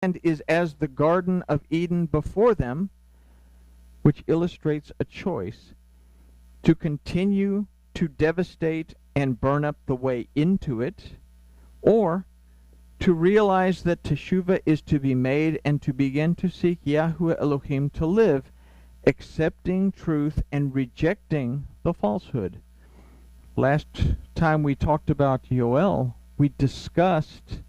land is as the Garden of Eden before them, which illustrates a choice to continue to devastate and burn up the way into it, or to realize that teshuvah is to be made and to begin to seek Yahuwah Elohim to live, accepting truth and rejecting the falsehood. Last time we talked about Yoel, we discussed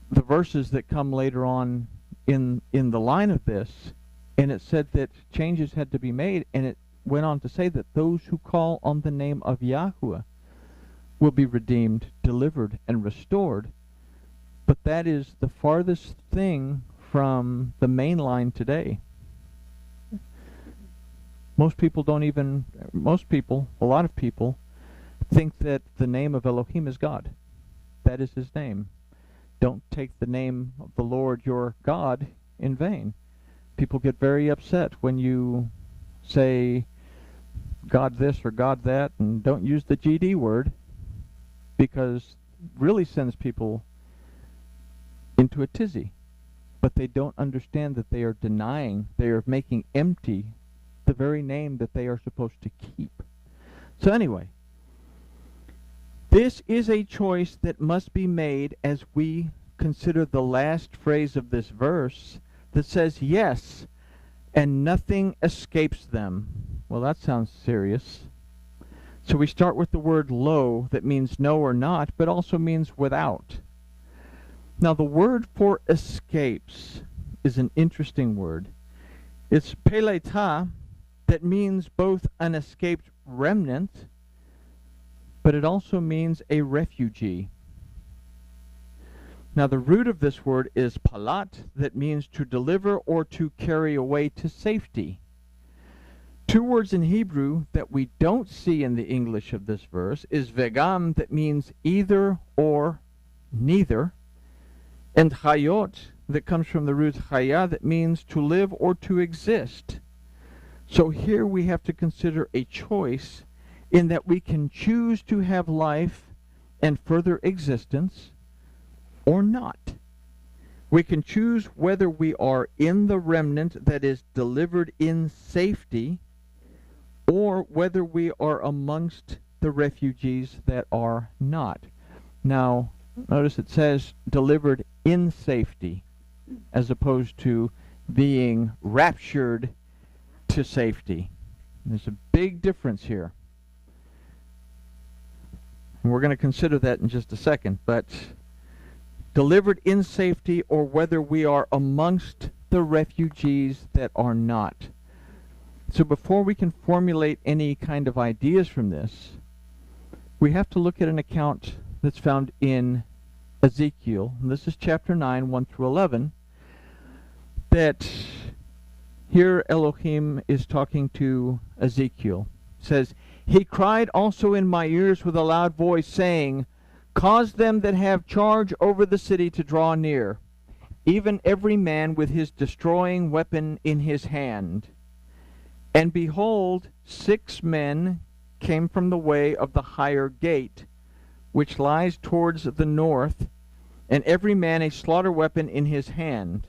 the verses that come later on in the line of this, and it said that changes had to be made, and it went on to say that those who call on the name of Yahuwah will be redeemed, delivered, and restored. But that is the farthest thing from the main line today. A lot of people think that the name of Elohim is God. That is his name. Don't take the name of the Lord your God in vain. People get very upset when you say God this or God that, and don't use the GD word, because it really sends people into a tizzy. But they don't understand that they are denying, they are making empty the very name that they are supposed to keep. So anyway, this is a choice that must be made as we consider the last phrase of this verse that says, yes, and nothing escapes them. Well, that sounds serious. So we start with the word lo, that means no or not, but also means without. Now, the word for escapes is an interesting word. It's peleta, that means both an escaped remnant, but it also means a refugee. Now, the root of this word is palat, that means to deliver or to carry away to safety. Two words in Hebrew that we don't see in the English of this verse is vegam, that means either or neither, and chayot, that comes from the root chaya, that means to live or to exist. So here we have to consider a choice in that we can choose to have life and further existence or not. We can choose whether we are in the remnant that is delivered in safety, or whether we are amongst the refugees that are not. Now, notice it says delivered in safety, as opposed to being raptured to safety. There's a big difference here. And we're going to consider that in just a second, but delivered in safety, or whether we are amongst the refugees that are not. So before we can formulate any kind of ideas from this, we have to look at an account that's found in Ezekiel, and this is chapter 9, 1 through 11, that here Elohim is talking to Ezekiel. It says, "He cried also in my ears with a loud voice, saying, Cause them that have charge over the city to draw near, even every man with his destroying weapon in his hand. And behold, 6 men came from the way of the higher gate, which lies towards the north, and every man a slaughter weapon in his hand.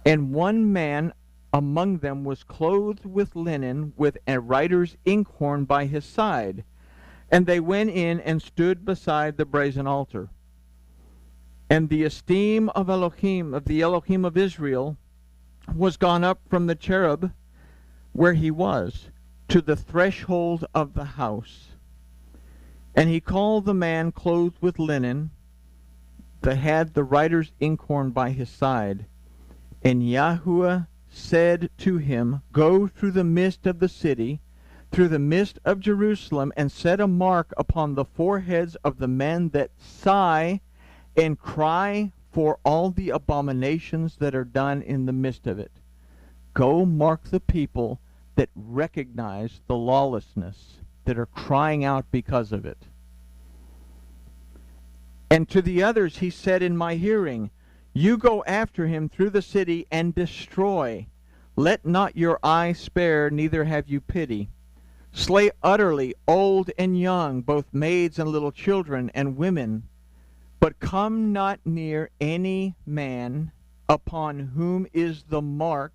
And one man among them was clothed with linen, with a writer's inkhorn by his side. And they went in and stood beside the brazen altar. And the esteem of Elohim, of the Elohim of Israel, was gone up from the cherub where he was to the threshold of the house. And he called the man clothed with linen, that had the writer's inkhorn by his side. And Yahuwah said to him, Go through the midst of the city, through the midst of Jerusalem, and set a mark upon the foreheads of the men that sigh and cry for all the abominations that are done in the midst of it. Go mark the people that recognize the lawlessness, that are crying out because of it. And to the others he said in my hearing, You go after him through the city and destroy. Let not your eye spare, neither have you pity. Slay utterly old and young, both maids and little children and women, But come not near any man upon whom is the mark,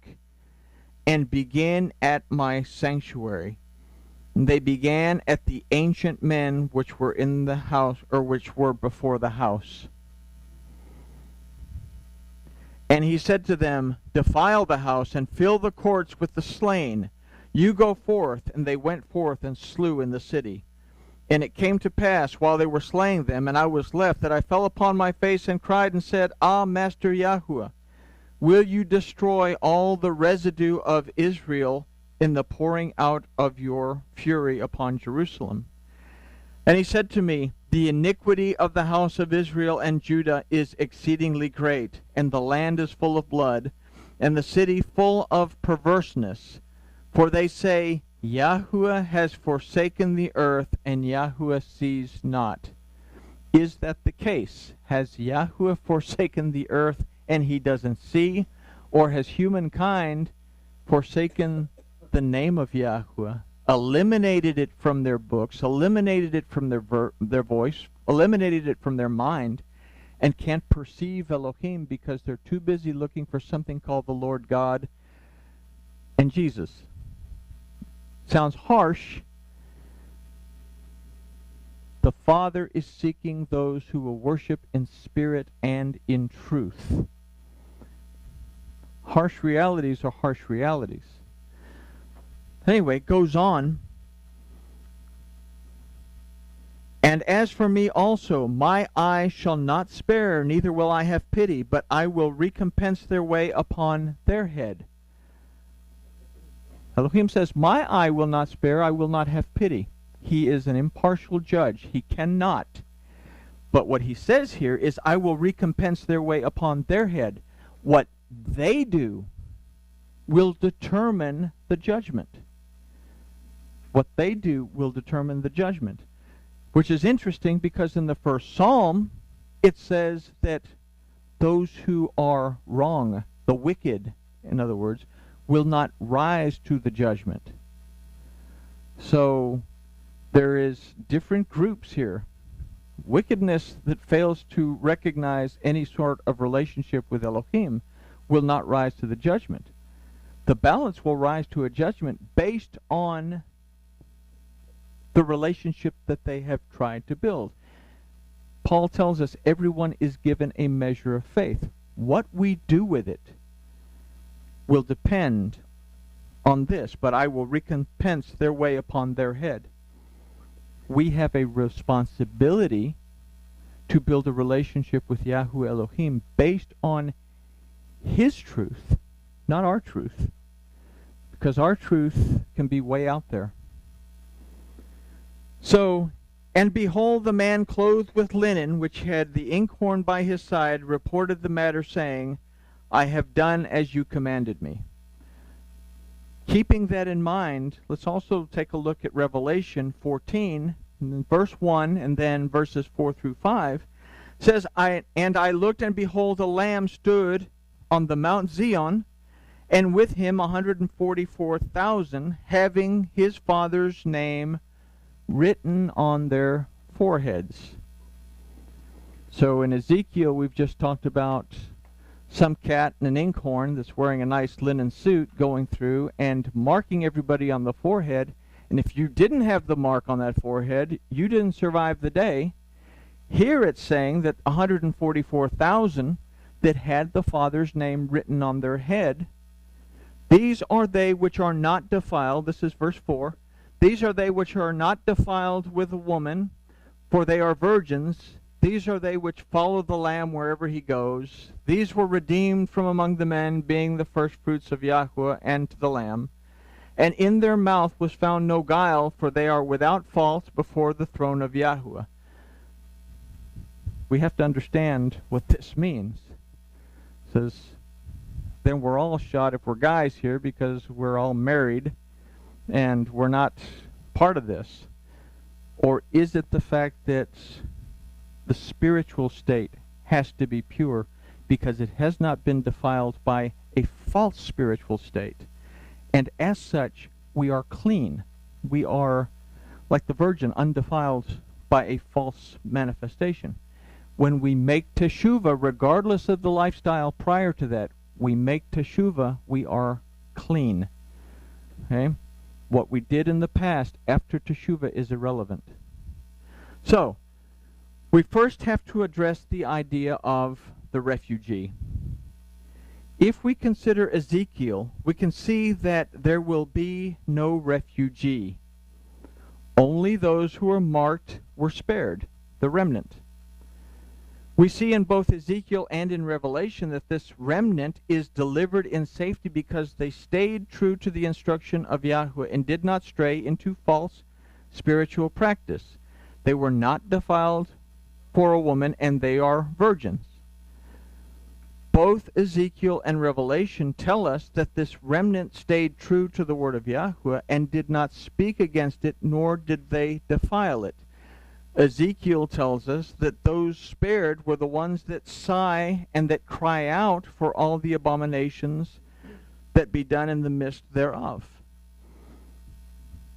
and begin at my sanctuary. And they began at the ancient men which were in the house, or which were before the house. And he said to them, Defile the house, and fill the courts with the slain. You go forth. And they went forth and slew in the city. And it came to pass, while they were slaying them, and I was left, that I fell upon my face and cried and said, Ah, Master Yahuwah, will you destroy all the residue of Israel in the pouring out of your fury upon Jerusalem? And he said to me, The iniquity of the house of Israel and Judah is exceedingly great, and the land is full of blood, and the city full of perverseness. For they say, Yahuwah has forsaken the earth, and Yahuwah sees not. Is that the case? Has Yahuwah forsaken the earth and he doesn't see? Or has humankind forsaken the name of Yahuwah, eliminated it from their books, eliminated it from their voice, eliminated it from their mind, and can't perceive Elohim because they're too busy looking for something called the Lord God and Jesus? Sounds harsh. The Father is seeking those who will worship in spirit and in truth. Harsh realities are harsh realities. Anyway, it goes on. And as for me also, my eye shall not spare, neither will I have pity, but I will recompense their way upon their head. Elohim says, my eye will not spare, I will not have pity. He is an impartial judge. He cannot. But what he says here is, I will recompense their way upon their head. What they do will determine the judgment. What they do will determine the judgment. Which is interesting because in the first psalm, it says that those who are wrong, the wicked, in other words, will not rise to the judgment. So there is different groups here. Wickedness that fails to recognize any sort of relationship with Elohim will not rise to the judgment. The balance will rise to a judgment based on the relationship that they have tried to build. Paul tells us everyone is given a measure of faith. What we do with it will depend on this, but I will recompense their way upon their head. We have a responsibility to build a relationship with Yahuwah Elohim based on His truth, not our truth, because our truth can be way out there. So, and behold, the man clothed with linen, which had the inkhorn by his side, reported the matter, saying, I have done as you commanded me. Keeping that in mind, let's also take a look at Revelation 14, verse 1, and then verses 4 through 5. It says, And I looked, and behold, a lamb stood on the Mount Zion, and with him 144,000, having his Father's name written on their foreheads. So in Ezekiel, we've just talked about some cat in an inkhorn that's wearing a nice linen suit going through and marking everybody on the forehead. And if you didn't have the mark on that forehead, you didn't survive the day. Here it's saying that 144,000 that had the Father's name written on their head, these are they which are not defiled. This is verse 4. These are they which are not defiled with a woman, for they are virgins. These are they which follow the Lamb wherever he goes. These were redeemed from among the men, being the firstfruits of Yahuwah and to the Lamb. And in their mouth was found no guile, for they are without fault before the throne of Yahuwah. We have to understand what this means. It says, then we're all shot if we're guys here because we're all married and we're not part of this. Or is it the fact that the spiritual state has to be pure because it has not been defiled by a false spiritual state? And as such, we are clean. We are, like the virgin, undefiled by a false manifestation. When we make teshuvah, regardless of the lifestyle prior to that, we make teshuvah, we are clean. Okay? What we did in the past after teshuvah is irrelevant. So, we first have to address the idea of the refugee. If we consider Ezekiel, we can see that there will be no refugee. Only those who are marked were spared, the remnant. We see in both Ezekiel and in Revelation that this remnant is delivered in safety because they stayed true to the instruction of Yahweh and did not stray into false spiritual practice. They were not defiled for a woman, and they are virgins. Both Ezekiel and Revelation tell us that this remnant stayed true to the word of Yahweh and did not speak against it, nor did they defile it. Ezekiel tells us that those spared were the ones that sigh and that cry out for all the abominations that be done in the midst thereof.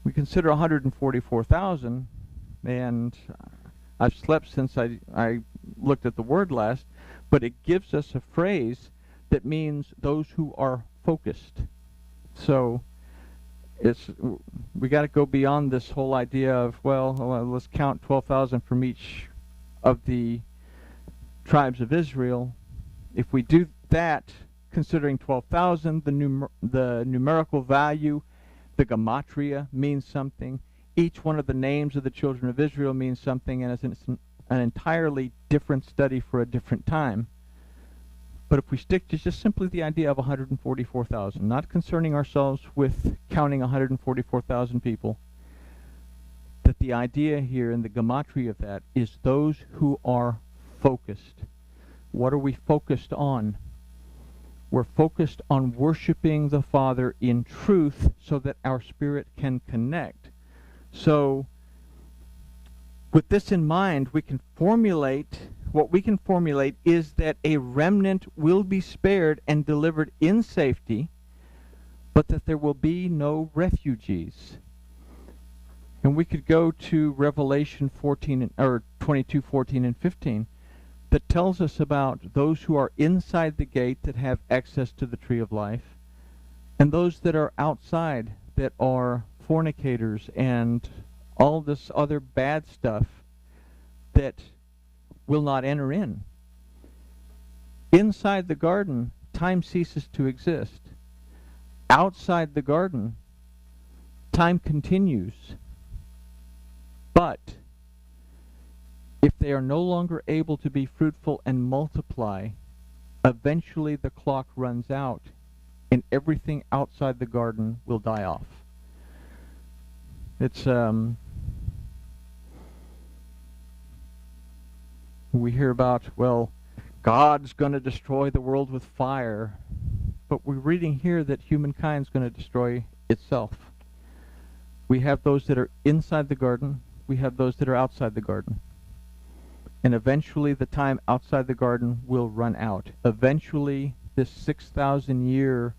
We consider 144,000, and I've slept since I looked at the word last, but it gives us a phrase that means those who are focused. So we got to go beyond this whole idea of, well, let's count 12,000 from each of the tribes of Israel. If we do that, considering 12,000, the numerical value, the gematria, means something. Each one of the names of the children of Israel means something, and it's an entirely different study for a different time. But if we stick to just simply the idea of 144,000, not concerning ourselves with counting 144,000 people, that the idea here in the gematria of that is those who are focused. What are we focused on? We're focused on worshiping the Father in truth so that our spirit can connect. So, with this in mind, what we can formulate is that a remnant will be spared and delivered in safety, but that there will be no refugees. And we could go to Revelation 22, 14, and 15, that tells us about those who are inside the gate that have access to the tree of life, and those that are outside that are fornicators and all this other bad stuff that will not enter in. Inside the garden, time ceases to exist. Outside the garden, time continues. But if they are no longer able to be fruitful and multiply, eventually the clock runs out and everything outside the garden will die off. It's we hear about, well, God's going to destroy the world with fire, but we're reading here that humankind's going to destroy itself. We have those that are inside the garden, we have those that are outside the garden. And eventually the time outside the garden will run out. Eventually this 6,000-year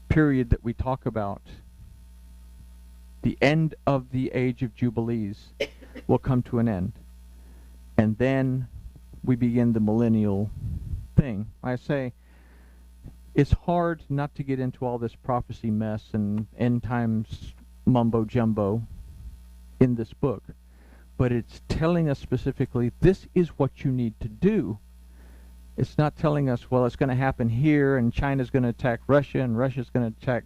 period that we talk about, the end of the age of Jubilees, will come to an end. And then we begin the millennial thing. I say, it's hard not to get into all this prophecy mess and end times mumbo-jumbo in this book. But it's telling us specifically, this is what you need to do. It's not telling us, well, it's going to happen here, and China's going to attack Russia, and Russia's going to attack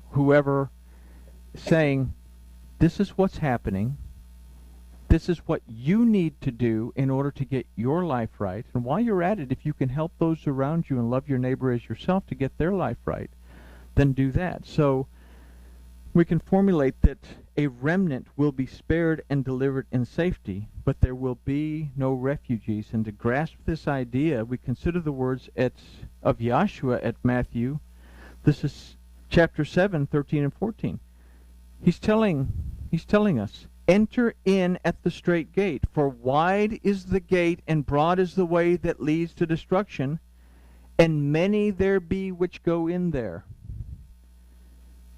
whoever. Saying, this is what's happening. This is what you need to do in order to get your life right. And while you're at it, if you can help those around you and love your neighbor as yourself to get their life right, then do that. So we can formulate that a remnant will be spared and delivered in safety, but there will be no refugees. And to grasp this idea, we consider the words of Yahshua at Matthew. This is chapter 7, 13 and 14. He's telling us, enter in at the strait gate, for wide is the gate and broad is the way that leads to destruction, and many there be which go in there.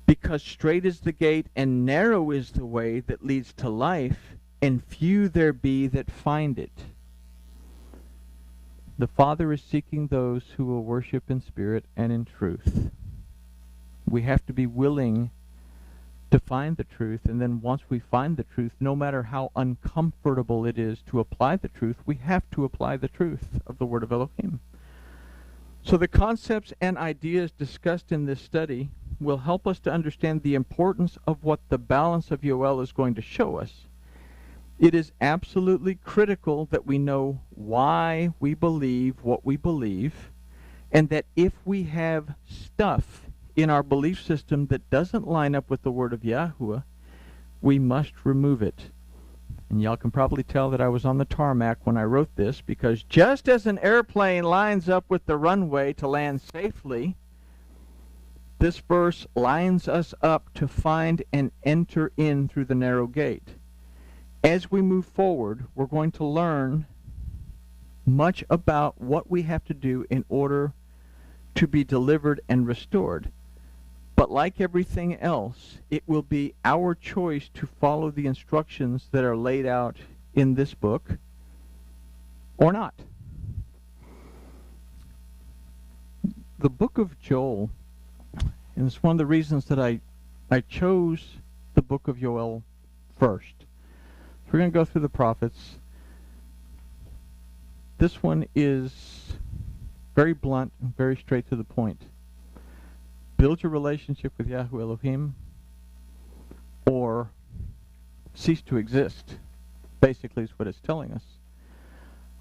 Because strait is the gate and narrow is the way that leads to life, and few there be that find it. The Father is seeking those who will worship in spirit and in truth. We have to be willing to find the truth, and then once we find the truth, no matter how uncomfortable it is to apply the truth, we have to apply the truth of the Word of Elohim. So the concepts and ideas discussed in this study will help us to understand the importance of what the balance of Yoel is going to show us. It is absolutely critical that we know why we believe what we believe, and that if we have stuff in our belief system that doesn't line up with the word of Yahuwah, we must remove it. And y'all can probably tell that I was on the tarmac when I wrote this, because just as an airplane lines up with the runway to land safely, this verse lines us up to find and enter in through the narrow gate. As we move forward, we're going to learn much about what we have to do in order to be delivered and restored. But like everything else, it will be our choice to follow the instructions that are laid out in this book or not. The book of Joel, and it's one of the reasons that I chose the book of Yoel first. We're going to go through the prophets. This one is very blunt and very straight to the point. Build your relationship with Yahuwah Elohim, or cease to exist, basically is what it's telling us.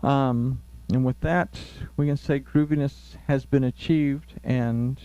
And with that, we can say grooviness has been achieved, and